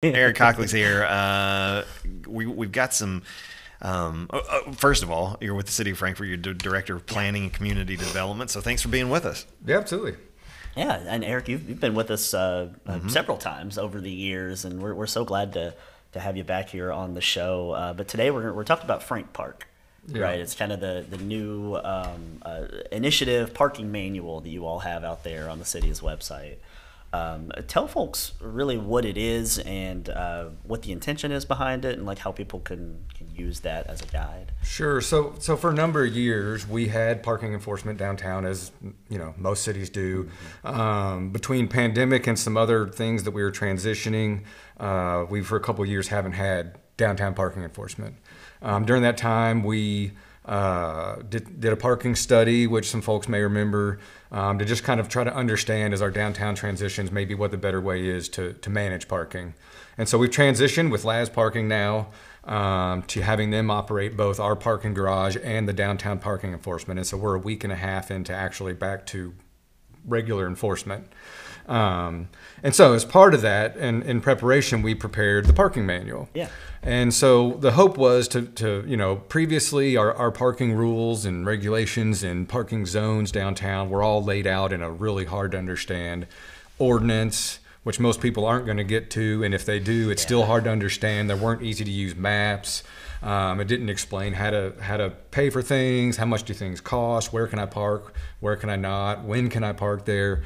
Eric Cockley's here. We've got some. First of all, you're with the City of Frankfort. You're Director of Planning and Community Development. So thanks for being with us. Yeah, absolutely. Yeah, and Eric, you've been with us several times over the years, and we're so glad to have you back here on the show. But today we're talking about Frank Park, right? It's kind of the new initiative parking manual that you all have out there on the city's website. Tell folks really what it is and what the intention is behind it, and like how people can use that as a guide. Sure. So for a number of years, we had parking enforcement downtown, as most cities do. Between pandemic and some other things that we were transitioning, we for a couple of years haven't had downtown parking enforcement. During that time, we did a parking study, which some folks may remember, to just kind of try to understand as our downtown transitions maybe what the better way is to manage parking. And so we've transitioned with Laz Parking now to having them operate both our parking garage and the downtown parking enforcement. And so we're a week and a half into actually back to regular enforcement. And so as part of that, and in preparation, we prepared the parking manual. Yeah. And so the hope was to previously our parking rules and regulations and parking zones downtown were all laid out in a really hard to understand ordinance, which most people aren't going to get to. And if they do, it's still hard to understand. There weren't easy to use maps. It didn't explain how to pay for things, how much do things cost, where can I park, where can I not, when can I park there.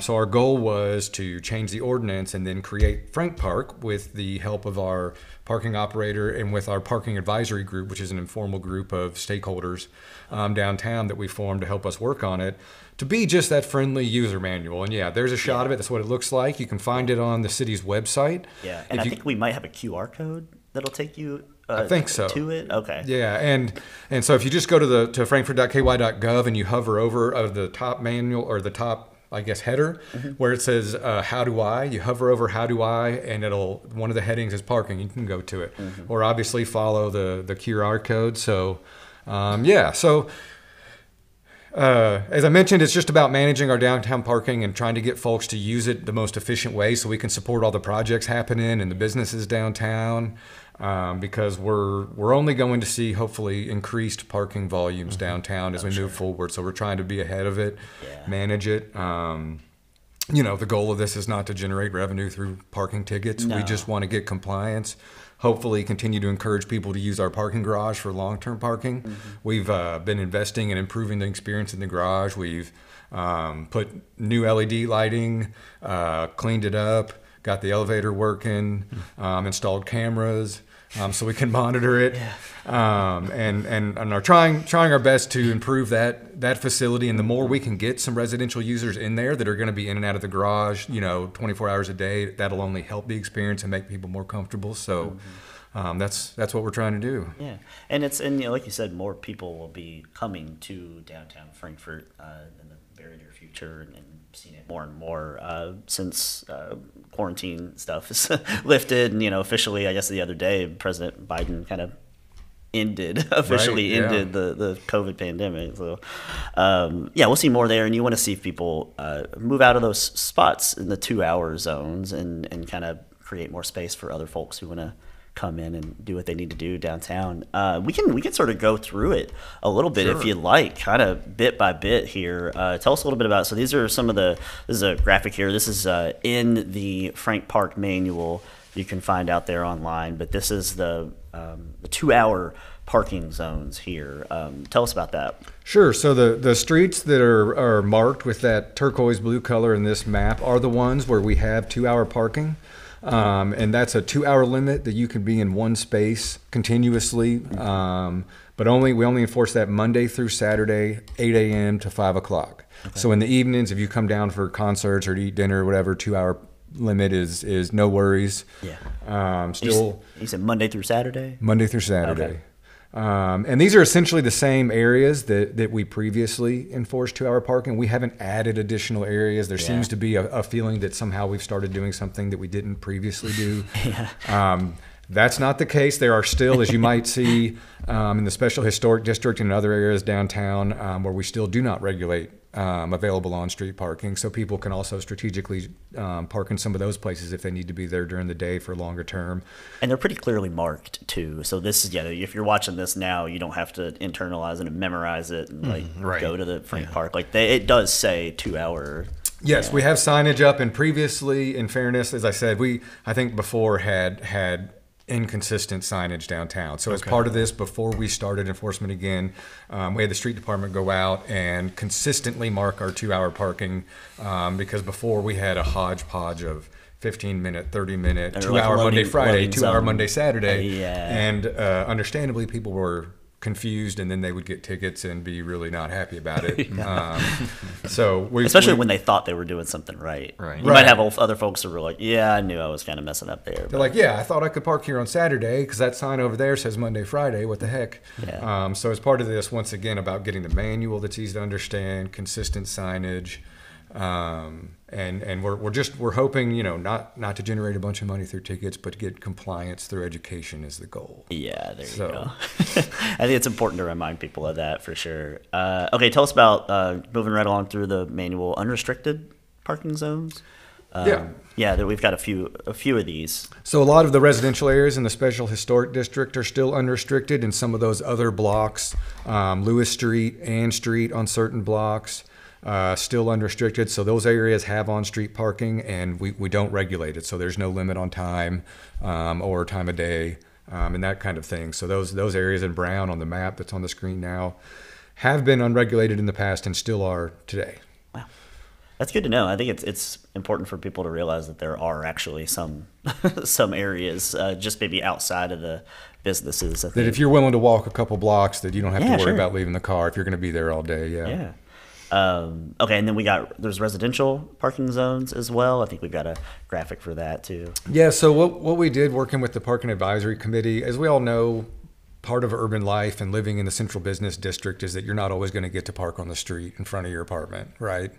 So our goal was to change the ordinance and then create Frank Park with the help of our parking operator and with our parking advisory group, which is an informal group of stakeholders downtown that we formed to help us work on it, to be just that friendly user manual. And yeah, there's a shot of it. That's what it looks like. You can find it on the city's website. Yeah, and I think we might have a QR code that'll take you I think so. To it? Okay. Yeah, and so if you just go to frankfort.ky.gov and you hover over the top manual or the top, I guess, header where it says how do I, you hover over how do I, and one of the headings is parking. You can go to it, or obviously follow the QR code. So as I mentioned, it's just about managing our downtown parking and trying to get folks to use it the most efficient way so we can support all the projects happening and the businesses downtown. Because we're only going to see hopefully increased parking volumes downtown as we move forward. So we're trying to be ahead of it, manage it. The goal of this is not to generate revenue through parking tickets. No. We just want to get compliance. Hopefully continue to encourage people to use our parking garage for long-term parking. We've been investing in improving the experience in the garage. We've put new LED lighting, cleaned it up, got the elevator working, installed cameras so we can monitor it, and are trying our best to improve that facility. And the more we can get some residential users in there that are going to be in and out of the garage, 24 hours a day, that'll only help the experience and make people more comfortable. So that's what we're trying to do. Yeah, and like you said, more people will be coming to downtown Frankfort in the very near future, and seen it more and more since quarantine stuff is lifted. And officially, I guess the other day, President Biden kind of ended the COVID pandemic. So we'll see more there, and you want to see if people move out of those spots in the 2-hour zones and kind of create more space for other folks who want to come in and do what they need to do downtown. We can sort of go through it a little bit if you like, kind of bit by bit here. Tell us a little bit about it. So these are this is a graphic here. This is in the Frank Park manual you can find out there online, but this is the 2-hour parking zones here. Tell us about that. Sure. So the streets that are marked with that turquoise blue color in this map are the ones where we have 2-hour parking. And that's a 2-hour limit that you can be in one space continuously. But we only enforce that Monday through Saturday, 8 a.m. to 5 o'clock. Okay. So in the evenings, if you come down for concerts or to eat dinner or whatever, 2-hour limit is no worries. Yeah. You said Monday through Saturday? Monday through Saturday. Okay. And these are essentially the same areas that we previously enforced 2-hour parking. We haven't added additional areas. There seems to be a feeling that somehow we've started doing something that we didn't previously do. That's not the case. There are still, as you might see in the Special Historic District and other areas downtown, where we still do not regulate available on-street parking. So people can also strategically park in some of those places if they need to be there during the day for longer term. And they're pretty clearly marked too. So this is, if you're watching this now, you don't have to internalize it and memorize it and go to the Frank Park. Like it does say 2 hour. Yes, we have signage up, and previously, in fairness, as I said, I think before had inconsistent signage downtown. So as part of this, before we started enforcement again, we had the street department go out and consistently mark our 2 hour parking, because before we had a hodgepodge of 15-minute, 30-minute, 2 hour Monday, Friday, 2 hour Monday, Saturday. And understandably, people were confused, and then they would get tickets and be really not happy about it. Especially when they thought they were doing something right. You might have other folks who were like, yeah, I knew I was kind of messing up there. They're like, yeah, I thought I could park here on Saturday because that sign over there says Monday, Friday. What the heck? So as part of this, once again, about getting the manual that's easy to understand, consistent signage, and we're hoping, not to generate a bunch of money through tickets, but to get compliance through education is the goal. Yeah, there you go. I think it's important to remind people of that for sure. Okay, tell us about moving right along through the manual unrestricted parking zones. We've got a few of these. So a lot of the residential areas in the Special Historic District are still unrestricted, and some of those other blocks, Lewis Street, Ann Street on certain blocks, still unrestricted. So those areas have on-street parking, and we don't regulate it. So there's no limit on time or time of day and that kind of thing. So those areas in brown on the map that's on the screen now have been unregulated in the past and still are today. Wow. That's good to know. I think it's important for people to realize that there are actually some areas just maybe outside of the businesses. That if you're willing to walk a couple blocks, that you don't have to worry about leaving the car if you're going to be there all day. Yeah. Okay, and then there's residential parking zones as well. I think we've got a graphic for that too. Yeah, so what we did working with the Parking Advisory Committee, as we all know, part of urban life and living in the central business district is that you're not always going to get to park on the street in front of your apartment, right?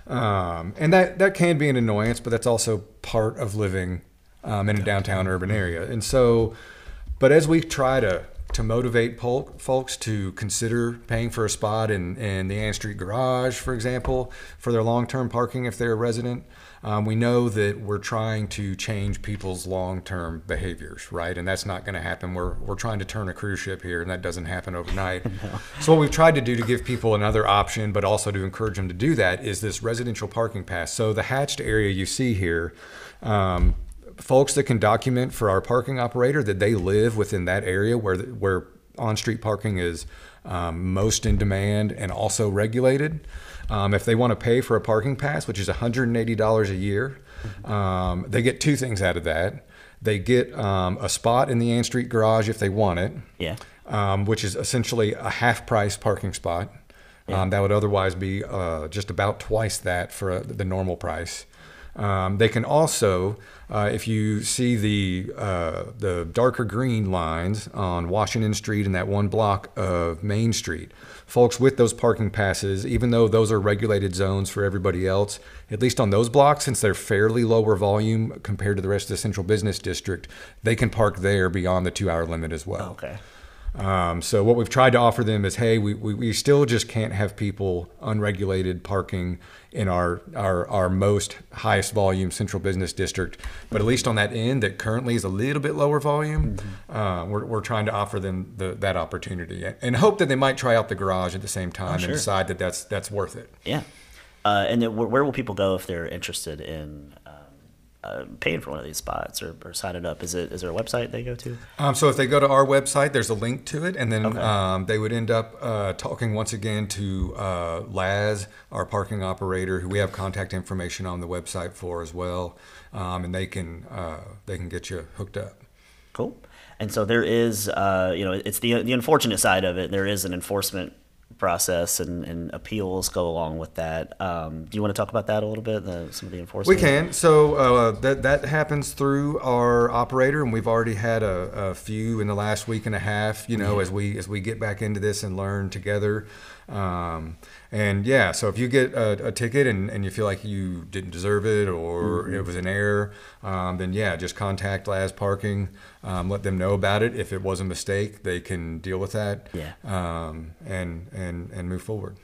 And that can be an annoyance, but that's also part of living in a downtown urban area. And so, but as we try to motivate folks to consider paying for a spot in the Ann Street garage, for example, for their long-term parking if they're a resident, we know that we're trying to change people's long-term behaviors, right? And that's not going to happen. We're trying to turn a cruise ship here, and that doesn't happen overnight. No. So what we've tried to do to give people another option, but also to encourage them to do that, is this residential parking pass. So the hatched area you see here, folks that can document for our parking operator that they live within that area where on-street parking is most in demand and also regulated. If they want to pay for a parking pass, which is $180 a year, they get two things out of that. They get a spot in the Ann Street garage if they want it, which is essentially a half-price parking spot. That would otherwise be just about twice that for the normal price. They can also, if you see the darker green lines on Washington Street and that one block of Main Street, folks with those parking passes, even though those are regulated zones for everybody else, at least on those blocks, since they're fairly lower volume compared to the rest of the central business district, they can park there beyond the 2 hour limit as well. Okay. So what we've tried to offer them is, hey, we still just can't have people unregulated parking in our most highest volume central business district, but at least on that end that currently is a little bit lower volume, we're trying to offer them that opportunity and hope that they might try out the garage at the same time and decide that that's worth it. Yeah. And then where will people go if they're interested in paying for one of these spots or signing up? Is there a website they go to? So if they go to our website, there's a link to it, and then they would end up talking once again to Laz, our parking operator, who we have contact information on the website for as well, and they can get you hooked up. Cool. And so there is, it's the unfortunate side of it. There is an enforcement process and appeals go along with that. Do you want to talk about that a little bit, some of the enforcement? We can. So that happens through our operator, and we've already had a few in the last week and a half, as we get back into this and learn together. And yeah, so if you get a ticket and you feel like you didn't deserve it or it was an error, then yeah, just contact Laz Parking, let them know about it. If it was a mistake, they can deal with that, and move forward.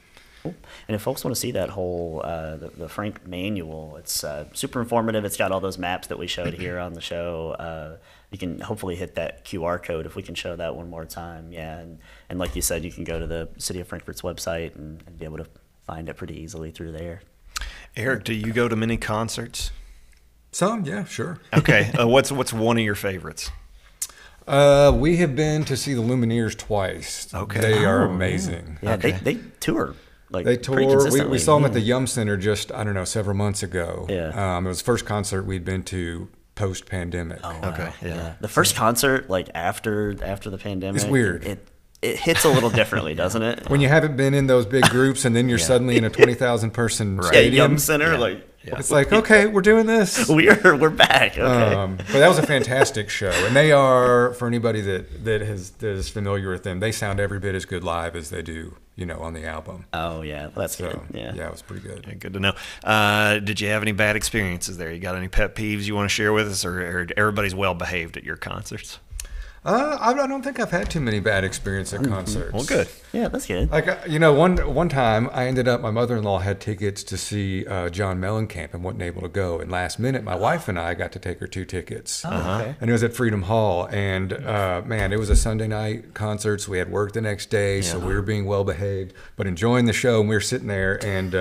Cool. And if folks want to see that whole the Frank manual, it's super informative. It's got all those maps that we showed here on the show. You can hopefully hit that QR code if we can show that one more time. Yeah, and like you said, you can go to the City of Frankfort's website and be able to find it pretty easily through there. Eric, do you go to many concerts? Some, yeah, sure. Okay, what's one of your favorites? We have been to see the Lumineers twice. Okay. They are amazing. Yeah, Okay. they tour. Like They pretty tour. consistently. We saw them at the Yum Center just, I don't know, several months ago. Yeah. It was the first concert we'd been to post-pandemic. Oh, wow. Okay, yeah. The first concert, like after the pandemic, It's weird. It hits a little differently, doesn't it? When you haven't been in those big groups and then you're suddenly in a 20,000 person stadium. Yum Center, like It's like, okay, we're doing this. we're back. Okay. But that was a fantastic show, and they are, for anybody that is familiar with them, they sound every bit as good live as they do, on the album. Oh yeah, well, that's So good. Yeah. it was pretty good. Yeah, good to know. Did you have any bad experiences there? You got any pet peeves you want to share with us, or everybody's well behaved at your concerts? I don't think I've had too many bad experiences at concerts. Well, good. Yeah, that's good. Like one time, I ended up. My mother-in-law had tickets to see John Mellencamp and wasn't able to go. And last minute, my wife and I got to take her 2 tickets. Okay. And it was at Freedom Hall. And man, it was a Sunday night concert, so we had work the next day, so we were being well behaved, but enjoying the show. And we were sitting there, and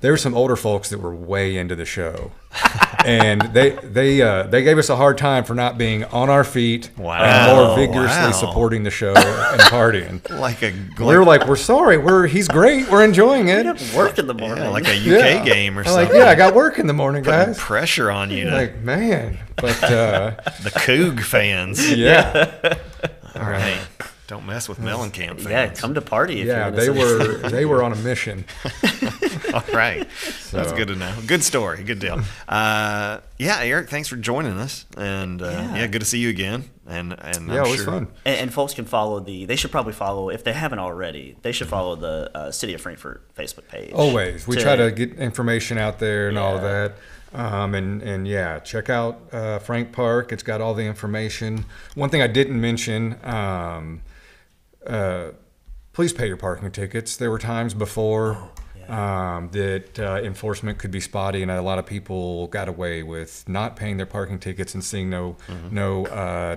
there were some older folks that were way into the show. And they gave us a hard time for not being on our feet and more vigorously supporting the show and partying. We were like, we're sorry, he's great, we're enjoying it. Work in the morning. Yeah, like a UK game or I'm something. like, yeah, I got work in the morning, Putting guys. pressure on you. Like, man, but The Coug fans. yeah, All right. Don't mess with Mellencamp fans. Yeah, come to party. If yeah, you're in the city. they were on a mission. All right. That's good to know. Good story. Good deal. Yeah, Eric, thanks for joining us. And good to see you again. And Yeah, it was fun. And folks can follow they should probably follow, if they haven't already, they should follow the City of Frankfort Facebook page. Always. We try to get information out there and all of that. And yeah, check out Frank Park. It's got all the information. One thing I didn't mention, please pay your parking tickets. There were times before that enforcement could be spotty, and a lot of people got away with not paying their parking tickets and seeing no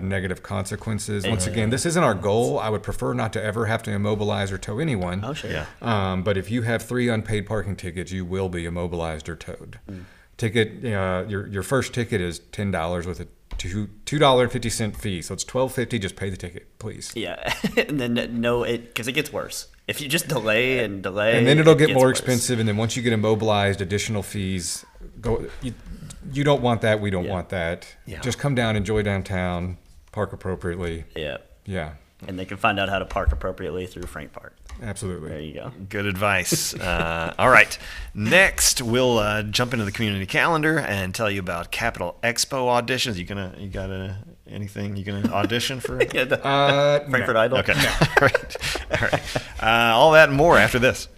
negative consequences. Once again, this isn't our goal. I would prefer not to ever have to immobilize or tow anyone. Oh, sure. Yeah. But if you have 3 unpaid parking tickets, you will be immobilized or towed. Ticket, your first ticket is $10 with a $2.50 fee, so it's $12.50. Just pay the ticket, please. Yeah, and then because it gets worse if you just delay, and then it'll get more worse. expensive. And then once you get immobilized, additional fees go. You don't want that. We don't want that. Yeah. Just come down, enjoy downtown, park appropriately. Yeah, Yeah, and they can find out how to park appropriately through Frank Park. absolutely. There you go. Good advice. All right. Next, we'll jump into the community calendar and tell you about Capital Expo auditions. You got anything you gonna audition for? Frankfurt Idol. Okay. All right. All right. All that and more after this.